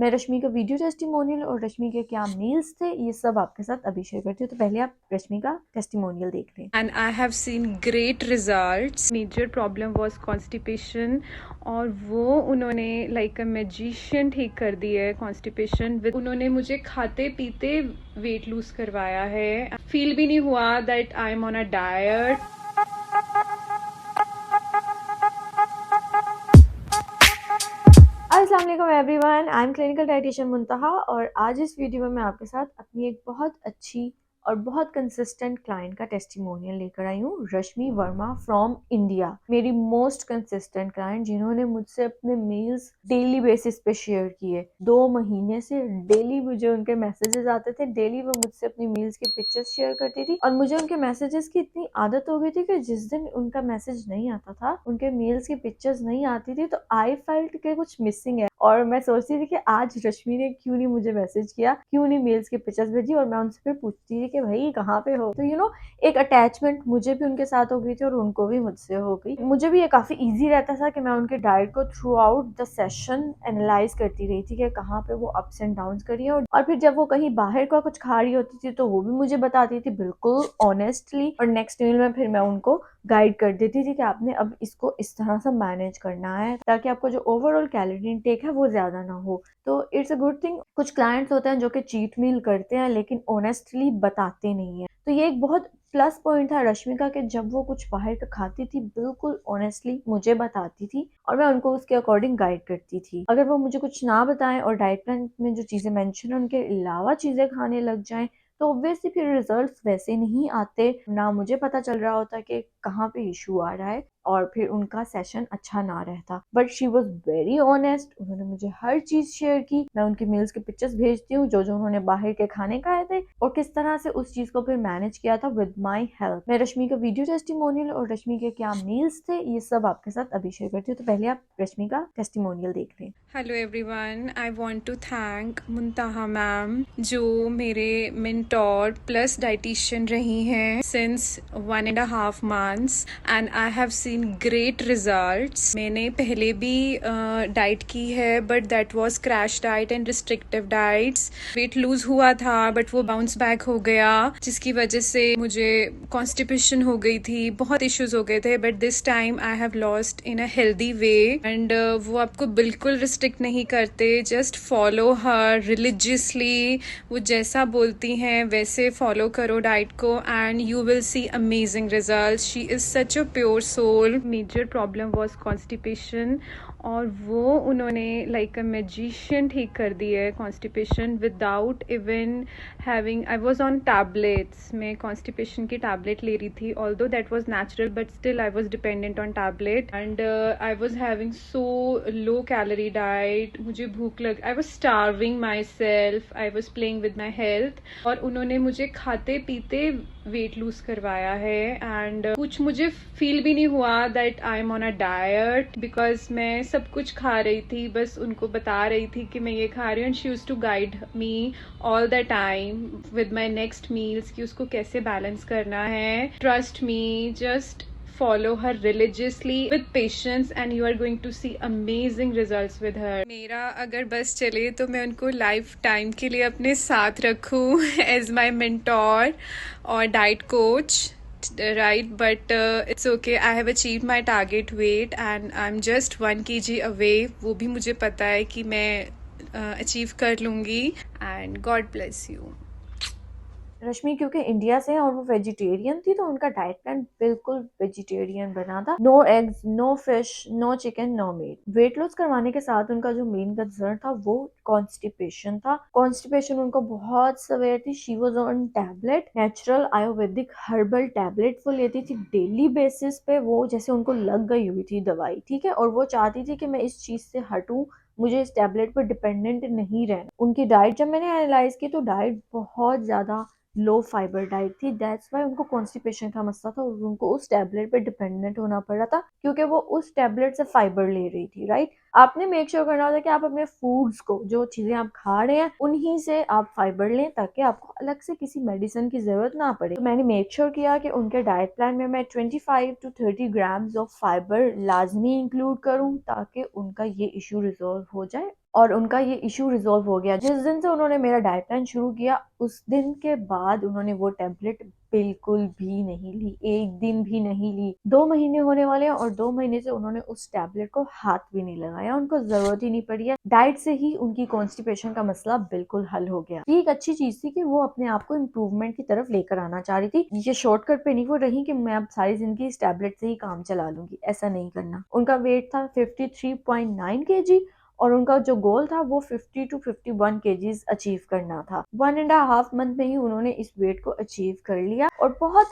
मैं रश्मि का video testimonial और रश्मि के क्या मील्स थे ये सब आपके साथ अभी शेयर करती हूँ। तो पहले आप रश्मि का टेस्टिमोनियल देख लें। And I have seen great results. Major problem was constipation और वो उन्होंने like a magician ठीक कर दी है constipation with उन्होंने मुझे खाते पीते weight lose करवाया है. Feel भी नहीं हुआ that I am on a diet. अस्सलाम वालेकुम everyone, I am clinical dietitian Muntaha और आज इस वीडियो में मैं आपके साथ अपनी एक बहुत अच्छी और बहुत कंसिस्टेंट क्लाइंट का टेस्टिमोनियल लेकर आई हूँ। रश्मि वर्मा फ्रॉम इंडिया, मेरी मोस्ट कंसिस्टेंट क्लाइंट जिन्होंने मुझसे अपने मील्स डेली बेसिस पे शेयर किए। 2 महीने से डेली मुझे उनके मैसेजेस आते थे, डेली वो मुझसे अपनी मील्स के पिक्चर्स शेयर करती थी और मुझे उनके मैसेजेस की इतनी आदत हो गई थी कि जिस दिन उनका मैसेज नहीं आता था, उनके मील्स की पिक्चर्स नहीं आती थी, तो आई फेल्ट के कुछ मिसिंग है और मैं सोचती थी कि आज रश्मि ने क्यों नहीं मुझे मैसेज किया, क्यों नहीं मेल्स के पिक्चर्स भेजी। और मैं उनसे फिर पूछती थी कि भाई कहाँ पे हो। तो एक अटैचमेंट मुझे भी उनके साथ हो गई थी और उनको भी मुझसे हो गई। मुझे भी ये काफी इजी रहता था कि मैं उनके डाइट को through out the session analyse करती रही थी कि कहाँ पे वो अप्स एंड डाउन कर रही है। और फिर जब वो कहीं बाहर का कुछ खा रही होती थी तो वो भी मुझे बताती थी बिल्कुल ऑनेस्टली, और नेक्स्ट मील में फिर मैं उनको गाइड कर देती थी कि आपने अब इसको इस तरह से मैनेज करना है ताकि आपको जो ओवरऑल कैलोरी इनटेक है वो ज्यादा ना हो। तो इट्स अ गुड थिंग। कुछ क्लाइंट्स होते हैं जो कि चीट मील करते हैं लेकिन ऑनेस्टली बताते नहीं है। तो ये एक बहुत प्लस पॉइंट था रश्मिका के, जब वो कुछ बाहर का खाती थी बिल्कुल ऑनेस्टली मुझे बताती थी और मैं उनको उसके अकॉर्डिंग गाइड करती थी। अगर वो मुझे कुछ ना बताएं और डाइट प्लान में जो चीजें मेंशन है उनके अलावा चीजें खाने लग जाएं तो ऑब्वियसली फिर रिजल्ट्स वैसे नहीं आते, ना मुझे पता चल रहा होता कि कहाँ पे इशू आ रहा है और फिर उनका सेशन अच्छा ना रहता। But she was very honest, उन्होंने मुझे हर चीज शेयर की। मैं उनकी मील्स के पिक्चर्स भेजती हूँ जो जो उन्होंने बाहर के खाने खाए थे और किस तरह से उस चीज को फिर मैनेज किया था विद माई हेल्प। मैं रश्मि का वीडियो टेस्टिमोनियल और रश्मि के क्या मील्स थे ये सब आपके साथ अभी शेयर करती हूँ। तो पहले आप रश्मि का टेस्टिमोनियल देख लें। Hello everyone, I want to thank Muntaha ma'am जो मेरे mentor plus dietitian रही हैं since 1.5 months and I have seen great results. मैंने पहले भी डाइट की है but that was crash diet and restrictive diets. weight lose हुआ था but वो bounce back हो गया जिसकी वजह से मुझे constipation हो गई थी, बहुत issues हो गए थे, but this time I have lost in a healthy way and वो आपको बिल्कुल रिस्ट्रिक्ट नहीं करते, जस्ट फॉलो हर रिलीजियसली। वो जैसा बोलती हैं वैसे फॉलो करो डाइट को and you will see amazing result. She is such a pure soul. Major problem was constipation और वो उन्होंने लाइक अ मैजिशियन ठीक कर दी है constipation without even having. I was on tablets, मैं कॉन्स्टिपेशन की टैबलेट ले रही थी, although that was natural but still I was dependent on tablet and I was having so low calorie diet. मुझे भूख लग, I was starving my self, I was playing with my health और उन्होंने मुझे खाते पीते वेट लूज करवाया है एंड कुछ मुझे फील भी नहीं हुआ that I am on a diet because मैं सब कुछ खा रही थी, बस उनको बता रही थी कि मैं ये खा रही हूँ and she used to guide me all the time with my next meals कि उसको कैसे बैलेंस करना है। Trust me, just follow her religiously with patience and you are going to see amazing results with her. मेरा अगर बस चले तो मैं उनको लाइफ टाइम के लिए अपने साथ रखूँ as my mentor or diet coach, right? But it's okay, I have achieved my target weight and I'm just 1 kg away. वो भी मुझे पता है कि मैं अचीव कर लूँगी and God bless you. रश्मि क्योंकि इंडिया से है और वो वेजिटेरियन थी तो उनका डाइट प्लान बिल्कुल वेजिटेरियन बना था। No eggs, no fish, no chicken, no meat. Weight loss करवाने के साथ उनका जो मेन कंसर्न था वो कॉन्स्टिपेशन था। कॉन्स्टिपेशन उनको बहुत सवेयर थी। She was on tablet, natural Ayurvedic herbal tablet वो लेती थी डेली बेसिस पे। वो जैसे उनको लग गई हुई थी दवाई, ठीक है, और वो चाहती थी कि मैं इस चीज से हटूं, मुझे इस टैबलेट पर डिपेंडेंट नहीं रहना। उनकी डाइट जब मैंने एनालाइज की तो डाइट बहुत ज्यादा लो फाइबर डाइट थी, दैट्स वाई उनको कॉन्स्टिपेशन का मसला था और उनको उस टैबलेट पे डिपेंडेंट होना पड़ रहा था क्योंकि वो उस टैबलेट से फाइबर ले रही थी। राइट, आपने मेक श्योर करना होता है कि आप अपने फूड्स को, जो चीजें आप खा रहे हैं उन्हीं से आप फाइबर लें ताकि आपको अलग से किसी मेडिसिन की जरूरत ना पड़े। तो मैंने मेक श्योर किया कि उनके डाइट प्लान में मैं 25 to 30 ग्राम्स ऑफ फाइबर लाजमी इंक्लूड करूं ताकि उनका ये इशू रिजॉल्व हो जाए और उनका ये इशू रिजॉल्व हो गया। जिस दिन से उन्होंने मेरा डाइट प्लान शुरू किया उस दिन के बाद उन्होंने वो टेम्पलेट बिल्कुल भी नहीं ली, एक दिन भी नहीं ली। 2 महीने होने वाले हैं और 2 महीने से उन्होंने उस टैबलेट को हाथ भी नहीं लगाया, उनको जरूरत ही नहीं पड़ी है। डाइट से ही उनकी कॉन्स्टिपेशन का मसला बिल्कुल हल हो गया। ये एक अच्छी चीज थी कि वो अपने आप को इम्प्रूवमेंट की तरफ लेकर आना चाह रही थी। ये शॉर्टकट पे नहीं वो रही कि मैं अब सारी जिंदगी इस टैबलेट से ही काम चला लूंगी, ऐसा नहीं करना। उनका वेट था 53.9 kg और उनका जो गोल था वो 50 to 51 केजीज अचीव करना था। 1.5 मंथ में ही उन्होंने इस वेट को अचीव कर लिया और बहुत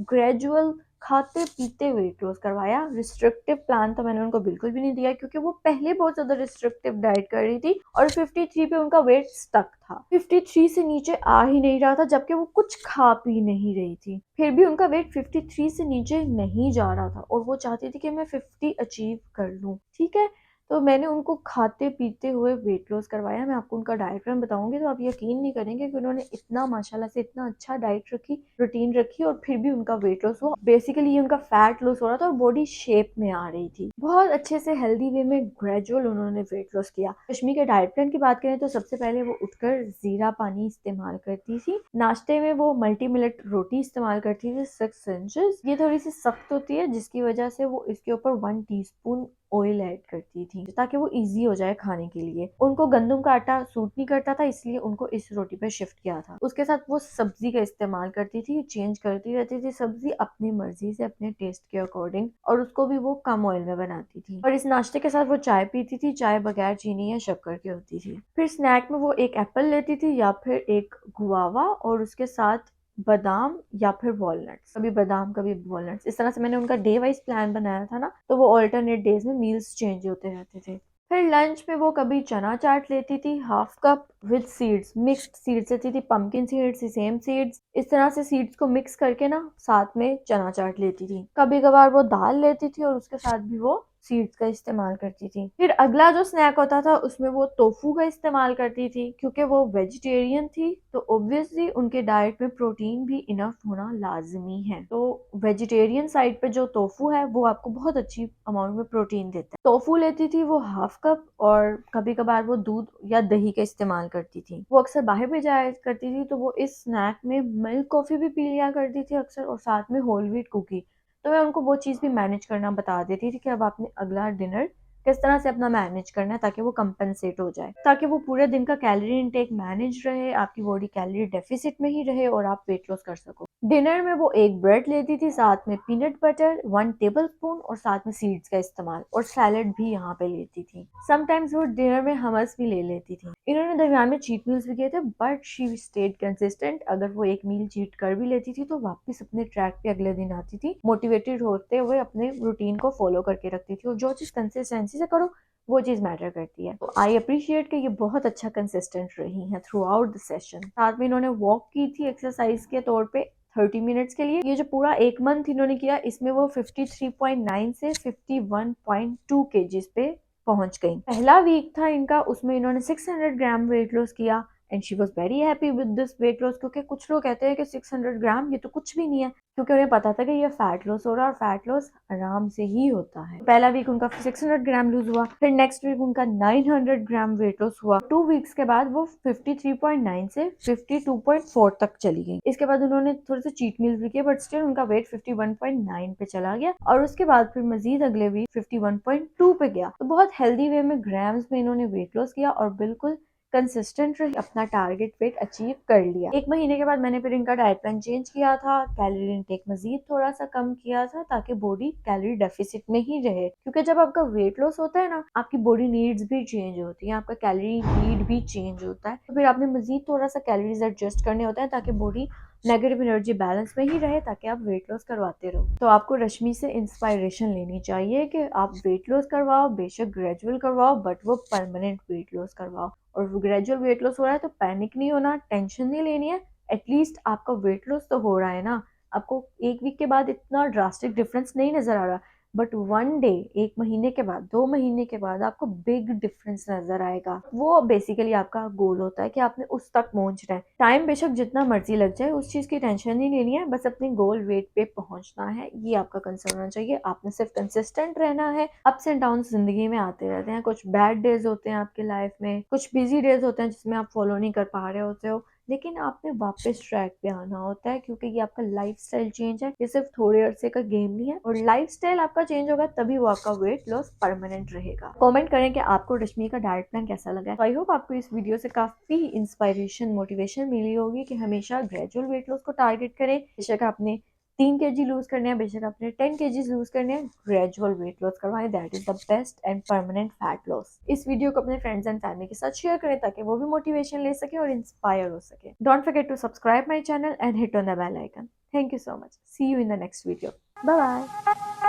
ग्रेजुअल खाते पीते वेट लॉस करवाया। रिस्ट्रिक्टिव प्लान तो मैंने उनको बिल्कुल भी नहीं दिया क्योंकि वो पहले बहुत ज्यादा रिस्ट्रिक्टिव डाइट कर रही थी और 53 पे उनका वेट स्टक था। 53 से नीचे आ ही नहीं रहा था, जबकि वो कुछ खा पी नहीं रही थी, फिर भी उनका वेट 53 से नीचे नहीं जा रहा था और वो चाहती थी कि मैं 50 अचीव कर लूं। ठीक है, तो मैंने उनको खाते पीते हुए वेट लॉस करवाया। मैं आपको उनका डाइट प्लान बताऊंगी तो आप यकीन नहीं करेंगे कि उन्होंने इतना माशाल्लाह से इतना अच्छा डाइट रखी, रूटीन रखी और फिर भी उनका वेट लॉस हुआ। बेसिकली ये उनका फैट लॉस हो रहा था और बॉडी शेप में आ रही थी। बहुत अच्छे से हेल्दी वे में ग्रेजुअल उन्होंने वेट लॉस किया। रश्मि के डाइट प्लान की बात करें तो सबसे पहले वो उठकर जीरा पानी इस्तेमाल करती थी। नाश्ते में वो मल्टी मिलेट रोटी इस्तेमाल करती थी 6 इंचेस। ये थोड़ी सी सख्त होती है जिसकी वजह से वो इसके ऊपर 1 टीस्पून ऑयल ऐड करती थी ताकि वो इजी हो जाए खाने के लिए। उनको गंदम का आटा सूट नहीं करता था, इसलिए उनको इस रोटी पे शिफ्ट किया था। उसके साथ वो सब्जी का इस्तेमाल करती थी, चेंज करती रहती थी सब्जी अपनी मर्जी से अपने टेस्ट के अकॉर्डिंग, और उसको भी वो कम ऑयल में बनाती थी। और इस नाश्ते के साथ वो चाय पीती थी, चाय बगैर चीनी या शक्कर की होती थी। फिर स्नैक में वो एक एप्पल लेती थी या फिर एक गुआवा और उसके साथ बादाम या फिर वॉलनट्स, कभी बादाम कभी वॉलनट्स। इस तरह से मैंने उनका डे वाइज प्लान बनाया था ना, तो वो ऑल्टरनेट डेज में मील्स चेंज होते रहते थे। फिर लंच में वो कभी चना चाट लेती थी 1/2 cup with seeds, mixed seeds लेती थी, पंपकिन सीड्स, सेम सीड्स, इस तरह से सीड्स को मिक्स करके ना साथ में चना चाट लेती थी। कभी कभार वो दाल लेती थी और उसके साथ भी वो सीड्स का इस्तेमाल करती थी। फिर अगला जो स्नैक होता था उसमें वो टोफू का इस्तेमाल करती थी। क्योंकि वो वेजिटेरियन थी तो ऑब्वियसली उनके डाइट में प्रोटीन भी इनफ होना लाजमी है। तो वेजिटेरियन साइड पे जो टोफू है वो आपको बहुत अच्छी अमाउंट में प्रोटीन देता है। टोफू लेती थी वो 1/2 कप और कभी कभार वो दूध या दही का इस्तेमाल करती थी। वो अक्सर बाहर भी जाया करती थी तो वो इस स्नैक में मिल्क कॉफी भी पी लिया करती थी अक्सर, और साथ में होल व्हीट कुकी। तो मैं उनको वो चीज़ भी मैनेज करना बता देती थी कि अब आपने अगला डिनर किस तरह से अपना मैनेज करना है ताकि वो कंपनसेट हो जाए, ताकि वो पूरे दिन का कैलोरी इनटेक मैनेज रहे, आपकी बॉडी कैलोरी डेफिसिट में ही रहे और आप वेट लॉस कर सको। डिनर में वो एक ब्रेड लेती थी, साथ में पीनट बटर 1 टेबल स्पून और साथ में सीड्स का इस्तेमाल, और सैलड भी यहाँ पे लेती थी। समटाइम्स वो डिनर में हमस भी ले लेती थी। इन्होंने दरमियान में चीट मील्स भी किए थे बट शी स्टेड कंसिस्टेंट। अगर वो एक मील चीट कर भी लेती थी तो वापस अपने ट्रैक पे अगले दिन आती थी, मोटिवेटेड होते हुए अपने रूटीन को फॉलो करके रखती थी। और जो चीज कंसिस्टेंसी से करो वो चीज मैटर करती है। तो आई अप्रिशिएट कि ये बहुत अच्छा कंसिस्टेंट रही हैं थ्रू आउट द सेशन। साथ में इन्होंने वॉक की थी एक्सरसाइज के तौर पे 30 मिनट्स के लिए। ये जो पूरा 1 मंथ इन्होंने किया इसमें वो 53.9 से 51.2 केजीज पे पहुंच गई। पहला वीक था इनका, उसमें इन्होंने 600 ग्राम वेट लॉस किया and she was very happy with this weight loss. क्योंकि कुछ लोग कहते हैं कि 600 ग्राम ये तो कुछ भी नहीं है, क्योंकि उन्हें पता था कि ये फैट लॉस हो रहा है और फैट लॉस आराम से ही होता है। पहला वीक उनका 600 ग्राम लूज हुआ, फिर नेक्स्ट वीक उनका 900 ग्राम वेट लॉस हुआ। 2 वीक्स के बाद वो 53.9 से 52.4 तक चली गई। इसके बाद उन्होंने थोड़े से चीट मील्स भी किए बट स्टिल उनका वेट 51.9 पे चला गया और उसके बाद फिर मजीद अगले वीक 51.2 पे गया। तो बहुत हेल्दी वे में ग्राम्स में इन्होंने वेट लॉस किया और बिल्कुल कंसिस्टेंट रही, अपना टारगेट वेट अचीव कर लिया। 1 महीने के बाद मैंने फिर इनका डाइट प्लान चेंज किया था, कैलोरी इनटेक मजीद थोड़ा सा कम किया था ताकि बॉडी कैलोरी डेफिसिट में ही रहे। क्योंकि जब आपका वेट लॉस होता है ना, आपकी बॉडी नीड्स भी चेंज होती है, आपका कैलोरी नीड भी चेंज होता है, तो फिर आपने मजीद थोड़ा सा कैलोरीज एडजस्ट करने होता है ताकि बॉडी नेगेटिव एनर्जी बैलेंस में ही रहे, ताकि आप वेट लॉस करवाते रहो। तो आपको रश्मि से इंस्पायरेशन लेनी चाहिए कि आप वेट लॉस करवाओ, बेशक ग्रेजुअल करवाओ बट वो परमानेंट वेट लॉस करवाओ। और ग्रेजुअल वेट लॉस हो रहा है तो पैनिक नहीं होना, टेंशन नहीं लेनी है, एटलीस्ट आपका वेट लॉस तो हो रहा है ना। आपको 1 वीक के बाद इतना ड्रास्टिक डिफरेंस नहीं नजर आ रहा, बट वन डे, 1 महीने के बाद, 2 महीने के बाद आपको बिग डिफरेंस नजर आएगा। वो बेसिकली आपका गोल होता है कि आपने उस तक पहुंचना है। टाइम बेशक जितना मर्जी लग जाए, उस चीज की टेंशन नहीं लेनी है, बस अपने गोल वेट पे पहुंचना है, ये आपका कंसर्न होना चाहिए। आपने सिर्फ कंसिस्टेंट रहना है। अप्स एंड डाउन जिंदगी में आते रहते हैं, कुछ बैड डेज होते हैं आपके लाइफ में, कुछ बिजी डेज होते हैं जिसमें आप फॉलो नहीं कर पा रहे होते हो, लेकिन आपने वापस ट्रैक पे आना होता है, क्योंकि ये आपका लाइफस्टाइल चेंज है, ये सिर्फ थोड़े अरसे का गेम नहीं है। और लाइफस्टाइल आपका चेंज होगा तभी वो आपका वेट लॉस परमानेंट रहेगा। कमेंट करें कि आपको रश्मि का डाइट प्लान कैसा लगा है। आई होप आपको इस वीडियो से काफी इंस्पायरेशन, मोटिवेशन मिली होगी कि हमेशा ग्रेजुअल वेट लॉस को टारगेट करें। बेशक आपने 3 kg लूज करने हैं, बेशक आपने 10 kg लूज करने हैं, ग्रेजुअल वेट लॉस करवाएं। That is the best and permanent fat loss. इस वीडियो को अपने फ्रेंड्स एंड फैमिली के साथ शेयर करें ताकि वो भी मोटिवेशन ले सके और इंस्पायर हो सके। Don't forget to subscribe my channel and hit on the bell icon. Thank you so much. See you in the next video. Bye bye.